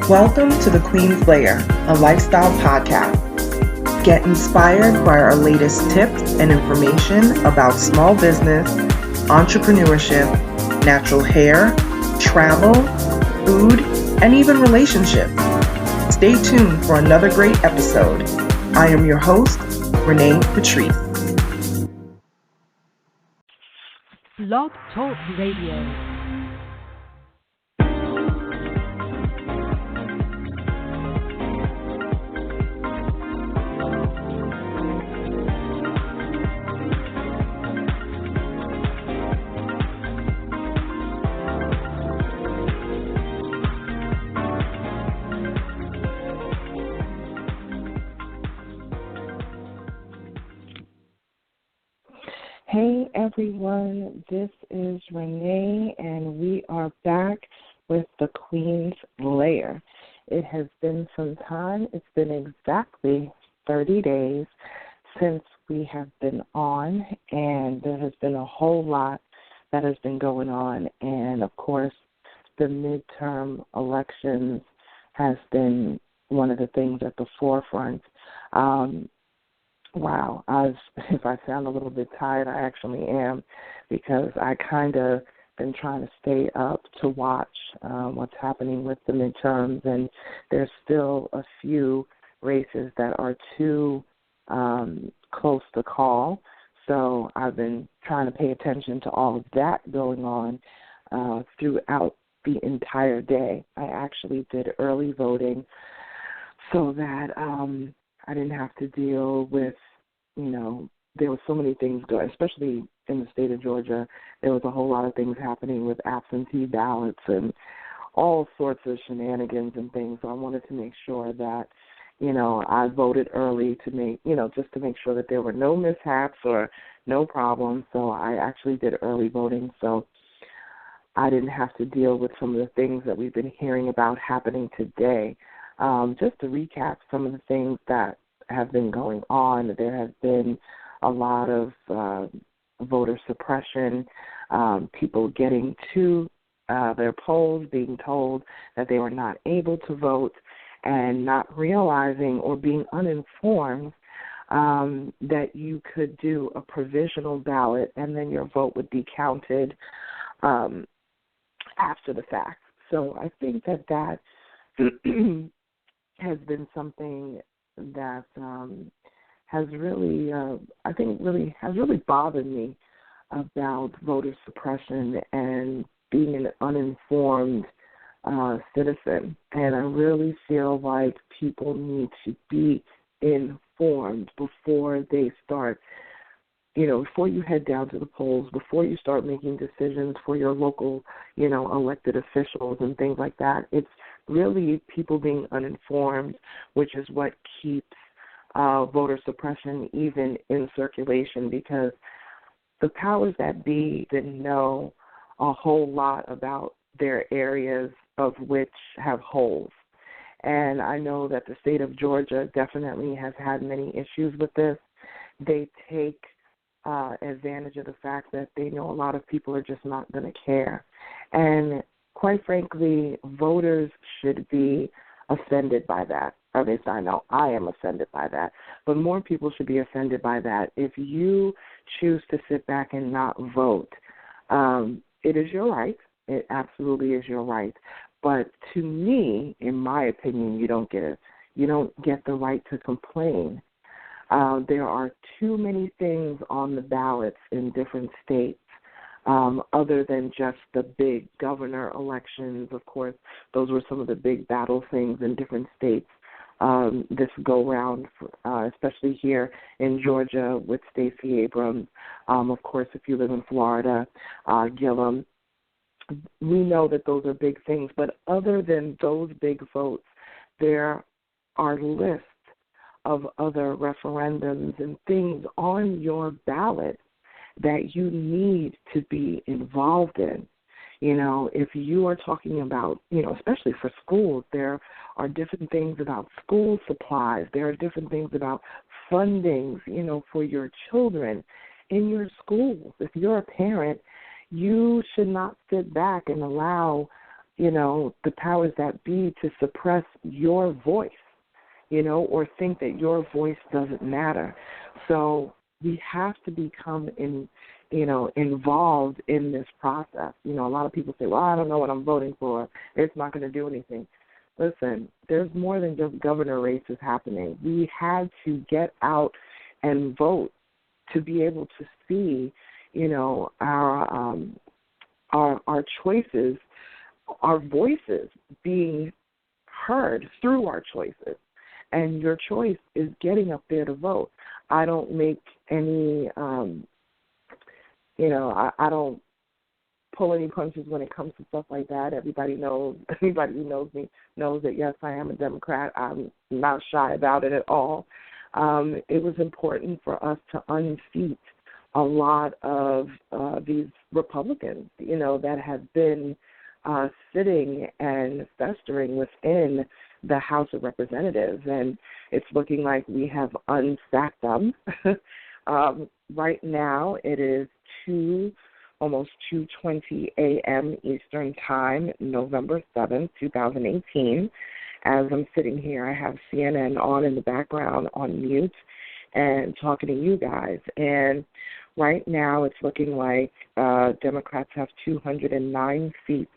Welcome to the Queen's Lair, a lifestyle podcast. Get inspired by our latest tips and information about small business, entrepreneurship, natural hair, travel, food, and even relationships. Stay tuned for another great episode. I am your host, Renée Patrice. Blog Talk Radio. Hey everyone, this is Renee and we are back with the Queen's Lair. It has been some time. It's been exactly 30 days since we have been on, and there has been a whole lot that has been going on. And of course, the midterm elections has been one of the things at the forefront. Wow, if I sound a little bit tired, I actually am, because I kind of been trying to stay up to watch what's happening with the midterms, and there's still a few races that are too close to call. So I've been trying to pay attention to all of that going on throughout the entire day. I actually did early voting so that I didn't have to deal with, there were so many things going, especially in the state of Georgia. There was a whole lot of things happening with absentee ballots and all sorts of shenanigans and things. So I wanted to make sure that, I voted early to make, just to make sure that there were no mishaps or no problems. So I actually did early voting. So I didn't have to deal with some of the things that we've been hearing about happening today. Just to recap some of the things that have been going on, there has been a lot of voter suppression, people getting to their polls, being told that they were not able to vote, and not realizing or being uninformed that you could do a provisional ballot and then your vote would be counted after the fact. So I think that has been something that has really, has really bothered me about voter suppression and being an uninformed citizen. And I really feel like people need to be informed before they start, before you head down to the polls, before you start making decisions for your local, elected officials and things like that. It's really people being uninformed, which is what keeps voter suppression even in circulation, because the powers that be didn't know a whole lot about their areas of which have holes. And I know that the state of Georgia definitely has had many issues with this. They take advantage of the fact that they know a lot of people are just not going to care. And quite frankly, voters should be offended by that. At least I know I am offended by that. But more people should be offended by that. If you choose to sit back and not vote, it is your right. It absolutely is your right. But to me, in my opinion, you don't get the right to complain. There are too many things on the ballots in different states, other than just the big governor elections. Of course, those were some of the big battle things in different states this go-round, especially here in Georgia with Stacey Abrams. Of course, if you live in Florida, Gillum. We know that those are big things. But other than those big votes, there are lists of other referendums and things on your ballot that you need to be involved in. If you are talking about, especially for schools, there are different things about school supplies. There are different things about fundings, for your children in your schools. If you're a parent, you should not sit back and allow, the powers that be to suppress your voice, or think that your voice doesn't matter. So we have to become involved in this process. A lot of people say, well, I don't know what I'm voting for. It's not going to do anything. Listen, there's more than just governor races happening. We had to get out and vote to be able to see, our choices, our voices being heard through our choices. And your choice is getting up there to vote. I don't make any, I don't pull any punches when it comes to stuff like that. Anybody who knows me knows that, yes, I am a Democrat. I'm not shy about it at all. It was important for us to unseat a lot of these Republicans, that have been sitting and festering within the House of Representatives, and it's looking like we have unstacked them. Right now it is almost 2:20 a.m. Eastern Time, November 7th, 2018. As I'm sitting here, I have CNN on in the background on mute and talking to you guys. And right now it's looking like Democrats have 209 seats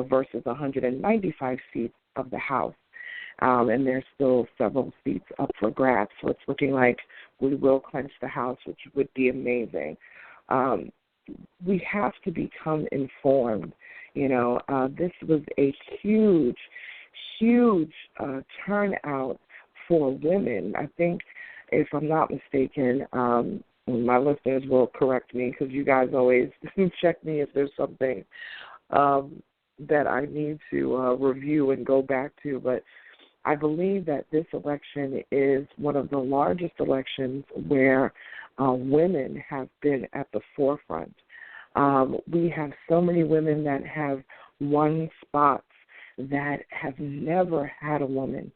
versus 195 seats of the House. And there's still several seats up for grabs. So it's looking like we will clinch the House, which would be amazing. We have to become informed. This was a huge turnout for women. I think, if I'm not mistaken, my listeners will correct me because you guys always check me if there's something that I need to review and go back to. But I believe that this election is one of the largest elections where women have been at the forefront. We have so many women that have won spots that have never had a woman.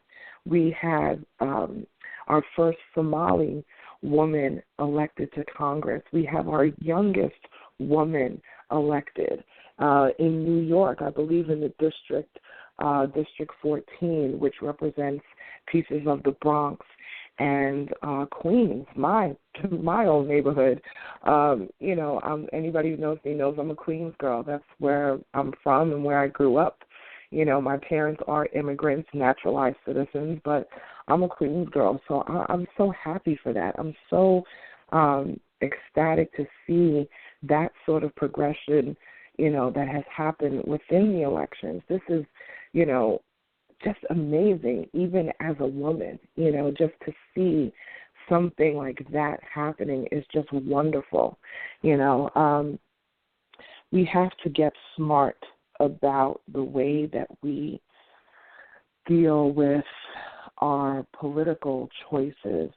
We had our first Somali woman elected to Congress. We have our youngest woman elected. In New York, I believe in the District 14, which represents pieces of the Bronx and Queens, my own neighborhood. Anybody who knows me knows I'm a Queens girl. That's where I'm from and where I grew up. My parents are immigrants, naturalized citizens, but I'm a Queens girl, so I'm so happy for that. I'm so ecstatic to see that sort of progression, that has happened within the elections. This is, just amazing, even as a woman, just to see something like that happening is just wonderful. We have to get smart about the way that we deal with our political choices.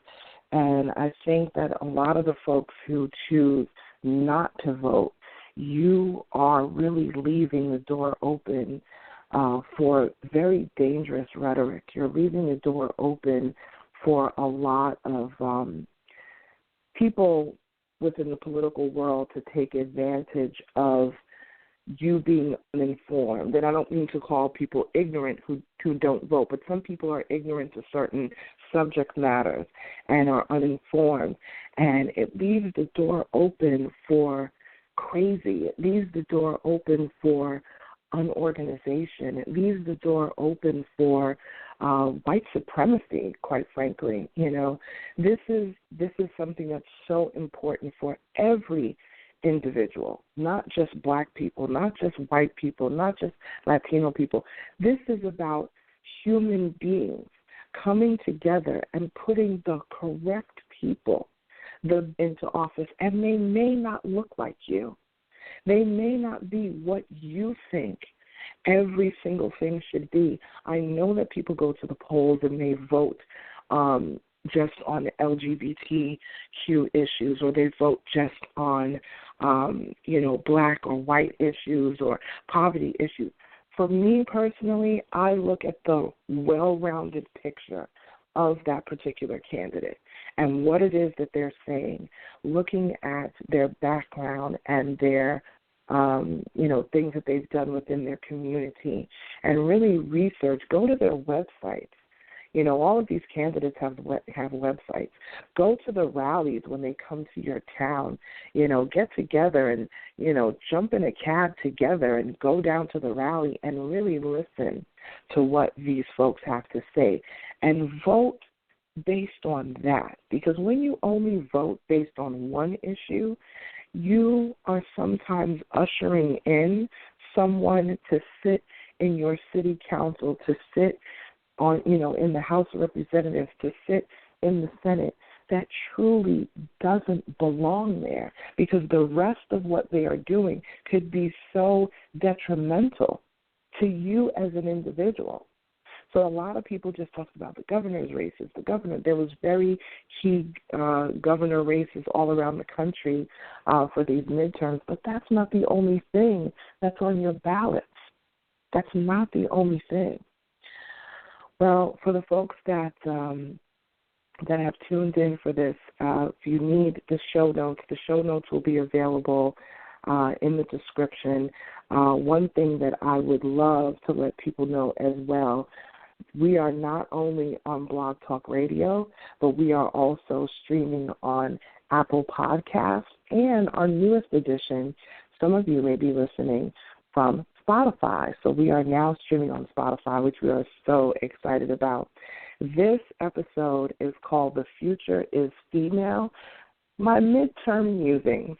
And I think that a lot of the folks who choose not to vote, you are really leaving the door open for very dangerous rhetoric. You're leaving the door open for a lot of people within the political world to take advantage of you being uninformed. And I don't mean to call people ignorant who don't vote, but some people are ignorant to certain subject matters and are uninformed. And it leaves the door open for crazy. It leaves the door open for unorganization. It leaves the door open for white supremacy, quite frankly. This is something that's so important for every individual, not just black people, not just white people, not just Latino people. This is about human beings coming together and putting the correct people into office, and they may not look like you. They may not be what you think every single thing should be. I know that people go to the polls and they vote just on LGBTQ issues, or they vote just on, black or white issues or poverty issues. For me personally, I look at the well-rounded picture of that particular candidate and what it is that they're saying, looking at their background and their things that they've done within their community, and really research. Go to their websites. All of these candidates have websites. Go to the rallies when they come to your town. Get together and, jump in a cab together and go down to the rally and really listen to what these folks have to say and vote based on that. Because when you only vote based on one issue, you are sometimes ushering in someone to sit in your city council, to sit on, in the House of Representatives, to sit in the Senate, that truly doesn't belong there, because the rest of what they are doing could be so detrimental to you as an individual. So a lot of people just talk about the governor's races. There was very key governor races all around the country for these midterms, but that's not the only thing that's on your ballots. That's not the only thing. Well, for the folks that have tuned in for this, if you need the show notes will be available in the description. One thing that I would love to let people know as well, we are not only on Blog Talk Radio, but we are also streaming on Apple Podcasts and our newest edition, some of you may be listening from Spotify. So we are now streaming on Spotify, which we are so excited about. This episode is called The Future is Female, My Midterm Musings.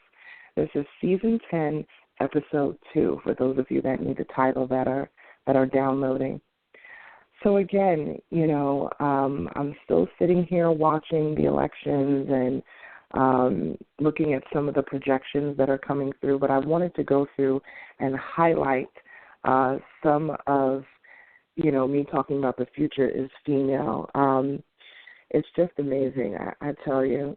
This is Season 10, Episode 2, for those of you that need the title that are downloading. So again, I'm still sitting here watching the elections and looking at some of the projections that are coming through, but I wanted to go through and highlight some of, me talking about the future is female. It's just amazing, I tell you.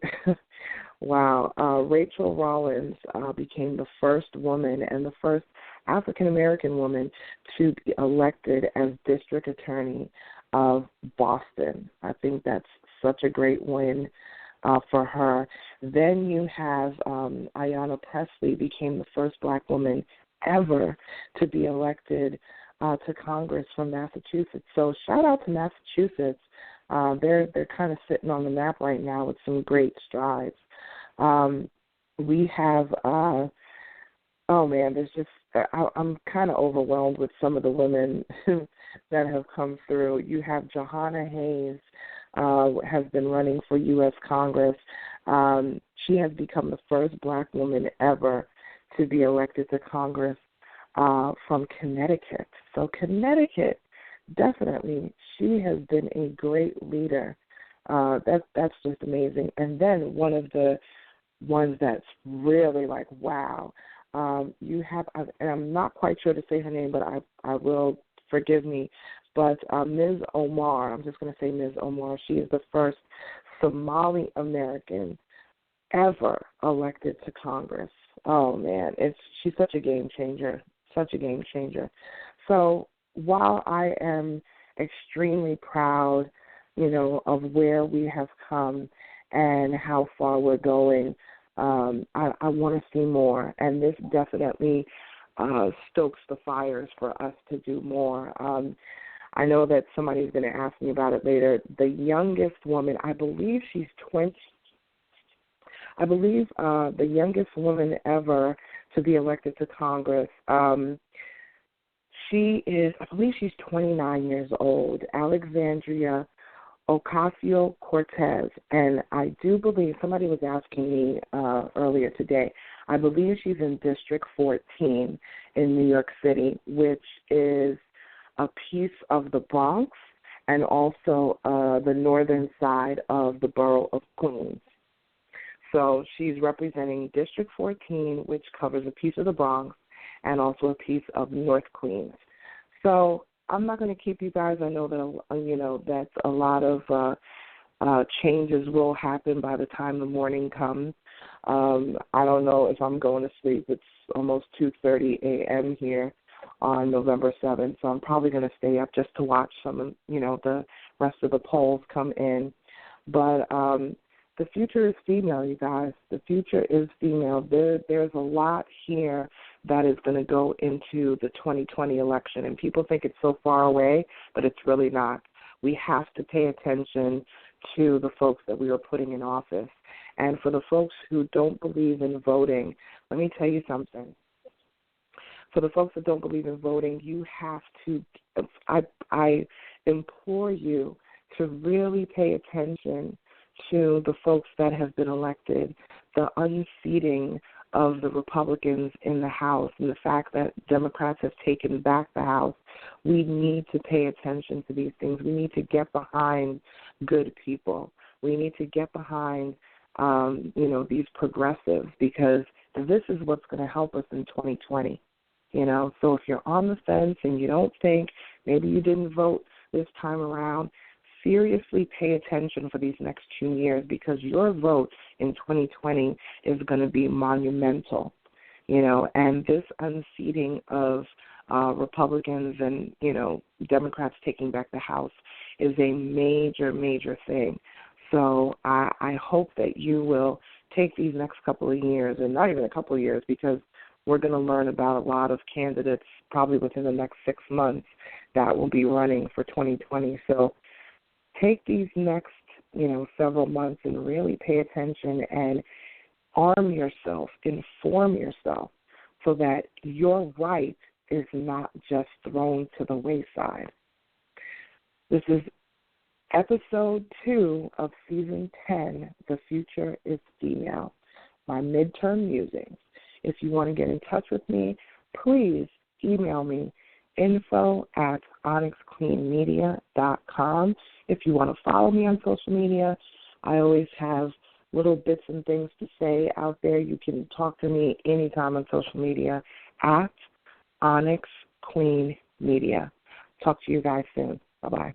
Wow. Rachel Rollins became the first woman and the first African-American woman to be elected as district attorney of Boston. I think that's such a great win for her. Then you have Ayanna Pressley became the first black woman ever to be elected to Congress from Massachusetts. So shout out to Massachusetts. They're kind of sitting on the map right now with some great strides. We have, there's just, I'm kind of overwhelmed with some of the women that have come through. You have Johanna Hayes, has been running for U.S. Congress. She has become the first black woman ever to be elected to Congress from Connecticut. So Connecticut, definitely, she has been a great leader. That's just amazing. And then one of the ones that's really like, wow, you have, and I'm not quite sure to say her name, but I will, forgive me, but Ms. Omar, I'm just going to say Ms. Omar, she is the first Somali American ever elected to Congress. Oh, man, she's such a game changer, such a game changer. So while I am extremely proud, of where we have come and how far we're going, I want to see more, and this definitely stokes the fires for us to do more. I know that somebody's going to ask me about it later. The youngest woman, I believe she's 20. I believe the youngest woman ever to be elected to Congress. She is, I believe she's 29 years old, Alexandria Ocasio-Cortez, and I do believe, somebody was asking me earlier today, I believe she's in District 14 in New York City, which is a piece of the Bronx and also the northern side of the borough of Queens. So she's representing District 14, which covers a piece of the Bronx and also a piece of North Queens. So I'm not going to keep you guys. I know that, that's a lot of changes will happen by the time the morning comes. I don't know if I'm going to sleep. It's almost 2:30 a.m. here on November 7th, so I'm probably going to stay up just to watch some of, the rest of the polls come in. But the future is female, you guys. The future is female. There's a lot here that is going to go into the 2020 election. And people think it's so far away, but it's really not. We have to pay attention to the folks that we are putting in office. And for the folks who don't believe in voting, let me tell you something. For the folks that don't believe in voting, you have to, I implore you to really pay attention to the folks that have been elected, the unseating of the Republicans in the House, and the fact that Democrats have taken back the House. We need to pay attention to these things. We need to get behind good people. We need to get behind, these progressives, because this is what's going to help us in 2020. So if you're on the fence and you don't think, maybe you didn't vote this time around, seriously pay attention for these next 2 years, because your vote in 2020 is going to be monumental, and this unseating of Republicans and, Democrats taking back the House is a major, major thing. So I hope that you will take these next couple of years, and not even a couple of years, because we're going to learn about a lot of candidates probably within the next 6 months that will be running for 2020. So take these next, several months and really pay attention and arm yourself, inform yourself, so that your right is not just thrown to the wayside. This is episode 2 of season 10, The Future is Female, my midterm musings. If you want to get in touch with me, please email me, info@OnyxQueenMedia.com. If you want to follow me on social media, I always have little bits and things to say out there. You can talk to me anytime on social media at OnyxQueen Media. Talk to you guys soon. Bye-bye.